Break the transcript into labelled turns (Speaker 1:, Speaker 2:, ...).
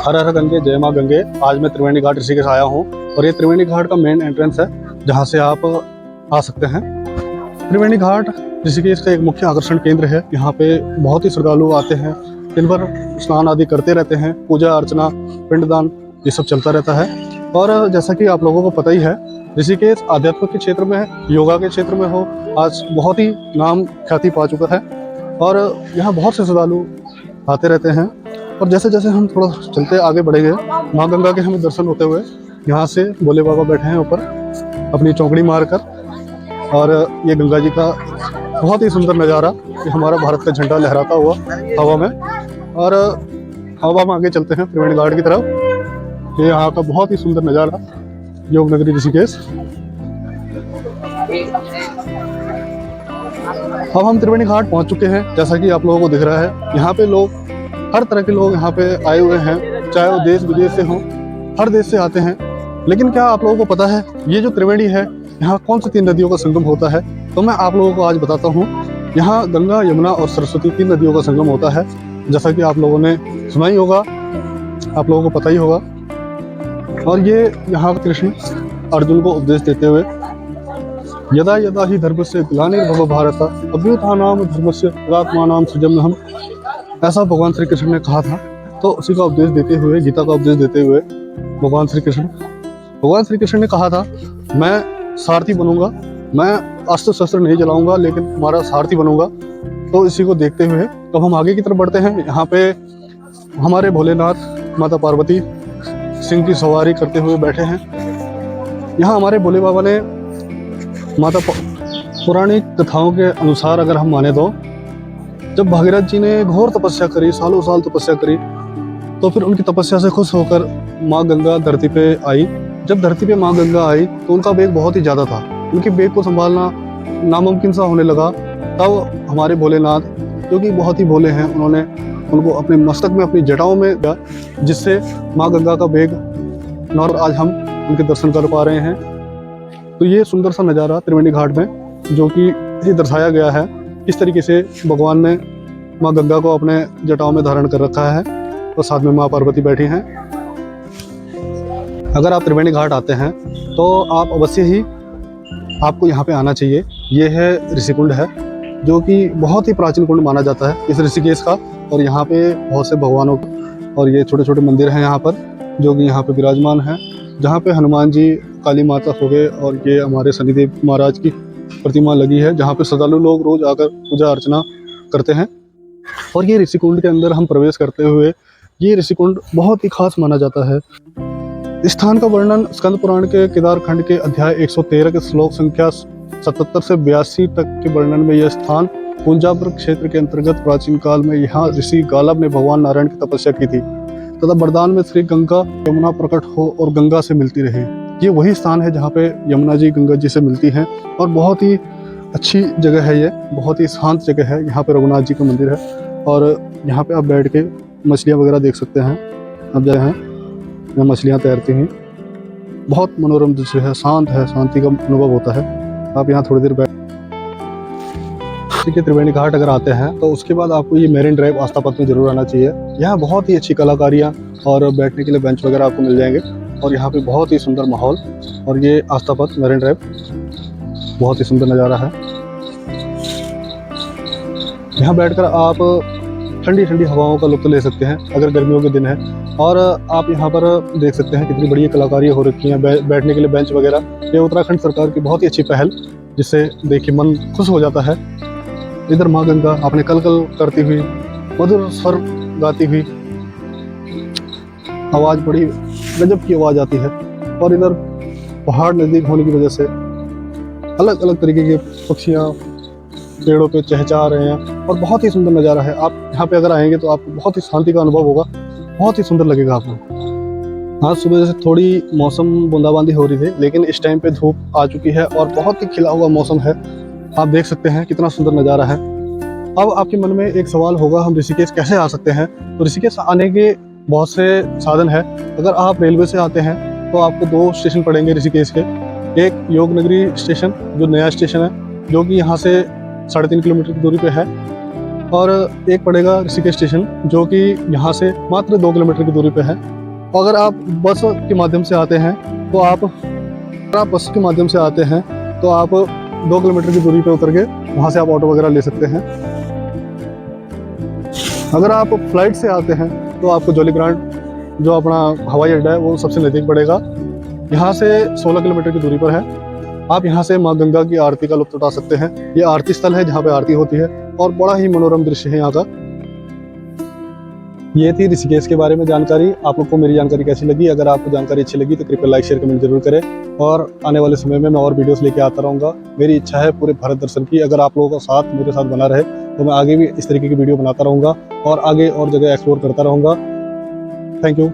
Speaker 1: हर हर गंगे जय माँ गंगे। आज मैं त्रिवेणी घाट ऋषिकेश आया हूँ और ये त्रिवेणी घाट का मेन एंट्रेंस है जहाँ से आप आ सकते हैं। त्रिवेणी घाट ऋषिकेश का एक मुख्य आकर्षण केंद्र है। यहाँ पे बहुत ही श्रद्धालु आते हैं, दिन भर स्नान आदि करते रहते हैं, पूजा अर्चना पिंडदान ये सब चलता रहता है। और जैसा कि आप लोगों को पता ही है, ऋषिकेश आध्यात्म के क्षेत्र में है, योगा के क्षेत्र में हो, आज बहुत ही नाम ख्याति पा चुका है और यहाँ बहुत से श्रद्धालु आते रहते हैं। और जैसे जैसे हम थोड़ा चलते आगे बढ़ेंगे, माँ गंगा के हमें दर्शन होते हुए यहाँ से भोले बाबा बैठे हैं ऊपर अपनी चौकड़ी मारकर। और ये गंगा जी का बहुत ही सुंदर नज़ारा, ये हमारा भारत का झंडा लहराता हुआ हवा में। और हवा में आगे चलते हैं त्रिवेणी घाट की तरफ। ये यहाँ का बहुत ही सुंदर नज़ारा, योग नगरी ऋषिकेश। अब हम त्रिवेणी घाट पहुँच चुके हैं। जैसा कि आप लोगों को दिख रहा है, यहाँ पे लोग, हर तरह के लोग यहाँ पे आए हुए हैं, चाहे वो देश विदेश से हों, हर देश से आते हैं। लेकिन क्या आप लोगों को पता है ये जो त्रिवेणी है, यहाँ कौन सी 3 नदियों का संगम होता है? तो मैं आप लोगों को आज बताता हूँ। यहाँ गंगा, यमुना और सरस्वती 3 नदियों का संगम होता है, जैसा कि आप लोगों ने सुना ही होगा, आप लोगों को पता ही होगा। और ये यहाँ कृष्ण अर्जुन को उपदेश देते हुए, यदा यदा ही धर्मस्य ग्लानिर्भव भारत अभ्युत्थानाम धर्मस्य तदात्मानां सृजम्यहम्, ऐसा भगवान श्री कृष्ण ने कहा था। तो उसी का उपदेश देते हुए, गीता का उपदेश देते हुए भगवान श्री कृष्ण ने कहा था, मैं सारथी बनूंगा, मैं अस्त्र शस्त्र नहीं जलाऊंगा लेकिन तुम्हारा सारथी बनूंगा। तो इसी को देखते हुए तो हम आगे की तरफ बढ़ते हैं। यहाँ पे हमारे भोलेनाथ माता पार्वती सिंह की सवारी करते हुए बैठे हैं। यहाँ हमारे भोले बाबा ने पौराणिक कथाओं के अनुसार अगर हम माने तो, जब भागीरथ जी ने घोर तपस्या करी, सालों साल तपस्या करी, तो फिर उनकी तपस्या से खुश होकर माँ गंगा धरती पे आई। जब धरती पे माँ गंगा आई तो उनका वेग बहुत ही ज़्यादा था, उनके वेग को संभालना नामुमकिन सा होने लगा। तब हमारे भोलेनाथ, जो कि बहुत ही भोले हैं, उन्होंने उनको अपने मस्तक में, अपनी जटाओं में दिया, जिससे माँ गंगा का वेग, और आज हम उनके दर्शन कर पा रहे हैं। तो ये सुंदर सा नज़ारा त्रिवेणी घाट में, जो कि ये दर्शाया गया है, इस तरीके से भगवान ने माँ गंगा को अपने जटाओं में धारण कर रखा है और साथ में माँ पार्वती बैठी हैं। अगर आप त्रिवेणी घाट आते हैं तो आप अवश्य ही, आपको यहाँ पे आना चाहिए। ये है ऋषिकुंड है, जो कि बहुत ही प्राचीन कुंड माना जाता है इस ऋषिकेश का। और यहाँ पे बहुत से भगवानों और ये छोटे छोटे मंदिर हैं यहाँ पर, जो कि यहाँ पे विराजमान हैं, जहाँ पे हनुमान जी, काली माता हो गए, और ये हमारे शनिदेव महाराज की प्रतिमा लगी है, जहाँ पे श्रद्धालु लोग रोज आकर पूजा अर्चना करते हैं। और ये ऋषिकुंड के अंदर हम प्रवेश करते हुए, ये ऋषिकुंड बहुत ही खास माना जाता है। इस स्थान का वर्णन स्कंद पुराण के केदार खंड के अध्याय 113 के श्लोक संख्या 77 से 82 तक के वर्णन में यह स्थान कुंजावर क्षेत्र के अंतर्गत प्राचीन काल में यहाँ ऋषि गालब ने भगवान नारायण की तपस्या की थी तथा वरदान में श्री गंगा यमुना प्रकट हो और गंगा से मिलती रहे। ये वही स्थान है जहाँ पे यमुना जी गंगा जी से मिलती हैं और बहुत ही अच्छी जगह है, ये बहुत ही शांत जगह है। यहाँ पे रघुनाथ जी का मंदिर है और यहाँ पे आप बैठ के मछलियाँ वगैरह देख सकते हैं। अब जगह है, यहाँ मछलियाँ तैरती हैं, बहुत मनोरम दृश्य है, शांत है, शांति का अनुभव होता है। आप यहाँ थोड़ी देर बैठ के त्रिवेणी घाट अगर आते हैं तो उसके बाद आपको ये मेरिन ड्राइव आस्था पथ में जरूर आना चाहिए। यहाँ बहुत ही अच्छी कलाकारियाँ और बैठने के लिए बेंच वगैरह आपको मिल जाएंगे और यहाँ पे बहुत ही सुंदर माहौल। और ये आस्था पथ मेरिन ड्राइव बहुत ही सुंदर नज़ारा है। यहाँ बैठकर आप ठंडी ठंडी हवाओं का लुत्फ ले सकते हैं अगर गर्मियों के दिन है। और आप यहाँ पर देख सकते हैं कितनी बढ़िया कलाकारी हो रखी है, बैठने के लिए बेंच वगैरह। ये उत्तराखंड सरकार की बहुत ही अच्छी पहल, जिससे देखिए मन खुश हो जाता है। इधर माँ गंगा अपने कल कल करती हुई, मधुर स्वर गाती हुई, आवाज़ बड़ी गजब की आवाज़ आती है। और इधर पहाड़ नज़दीक होने की वजह से अलग अलग तरीके के पक्षियाँ पेड़ों पे चहचहा रहे हैं और बहुत ही सुंदर नज़ारा है। आप यहाँ पे अगर आएंगे तो आपको बहुत ही शांति का अनुभव होगा, बहुत ही सुंदर लगेगा आपको। आज सुबह से थोड़ी मौसम बूंदाबांदी हो रही थी, लेकिन इस टाइम पे धूप आ चुकी है और बहुत ही खिला हुआ मौसम है। आप देख सकते हैं कितना सुंदर नज़ारा है। अब आपके मन में एक सवाल होगा, हम ऋषिकेश कैसे आ सकते हैं? तो ऋषिकेश आने के बहुत से साधन है। अगर आप रेलवे से आते हैं तो आपको 2 स्टेशन पड़ेंगे ऋषिकेश के। एक योग नगरी स्टेशन, जो नया स्टेशन है, जो कि यहाँ से 3.5 किलोमीटर की दूरी पे है। और एक पड़ेगा ऋषिकेश स्टेशन, जो कि यहाँ से मात्र 2 किलोमीटर की दूरी पे है। अगर आप बस के माध्यम से आते हैं तो आप 2 किलोमीटर की दूरी पे उतर के वहाँ से आप ऑटो वगैरह ले सकते हैं। अगर आप फ्लाइट से आते हैं तो आपको जॉली ग्रांट जो अपना हवाई अड्डा है वो सबसे नज़दीक पड़ेगा। यहाँ से 16 किलोमीटर की दूरी पर है। आप यहाँ से माँ गंगा की आरती का लुत्फ उठा सकते हैं। ये आरती स्थल है जहाँ पे आरती होती है और बड़ा ही मनोरम दृश्य है यहाँ का। ये थी ऋषिकेश के बारे में जानकारी। आप लोग को मेरी जानकारी कैसी लगी? अगर आपको जानकारी अच्छी लगी तो कृपया लाइक शेयर कमेंट जरूर करें, और आने वाले समय में मैं और वीडियोस लेके आता रहूँगा। मेरी इच्छा है पूरे भारत दर्शन की। अगर आप लोगों का साथ मेरे साथ बना रहे तो मैं आगे भी इस तरीके की वीडियो बनाता रहूँगा और आगे और जगह एक्सप्लोर करता रहूँगा। Thank you.